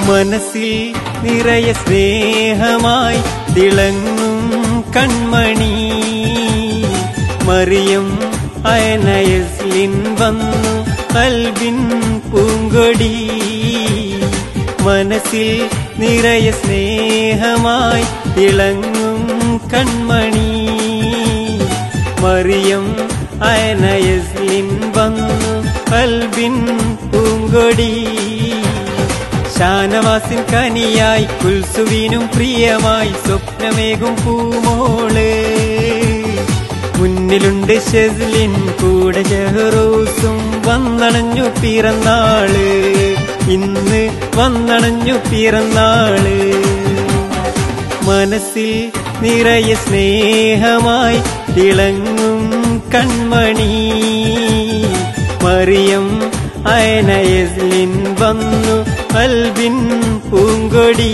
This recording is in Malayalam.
മനസ്സിൽ നിറയെ സ്നേഹമായി തിളങ്ങും കൺമണി മറിയം അയനയസ്ലിൻ വന്നു കൽബിൻ പൂങ്കൊടി മനസ്സിൽ നിറയെ സ്നേഹമായി തിളങ്ങും കൺമണി മറിയം അയനയസ്ലിൻ വന്നു കൽബിൻ പൂങ്കൊടി ഷാനവാസിൻ കനിയായി കുൽസുവിനും പ്രിയമായി സ്വപ്നമേകും പൂമോള് മുന്നിലുണ്ട് ഷെസ്ലിൻ കൂടെ ജഹറൂസും വന്നണഞ്ഞു പിറന്നാള് ഇന്ന് വന്നണഞ്ഞു പിറന്നാള് മനസ്സിൽ നിറയെ സ്നേഹമായി തിളങ്ങും കൺമണി മറിയം അയനയസ്ലിൻ വന്നു കൽബിൻ പൂങ്കൊടി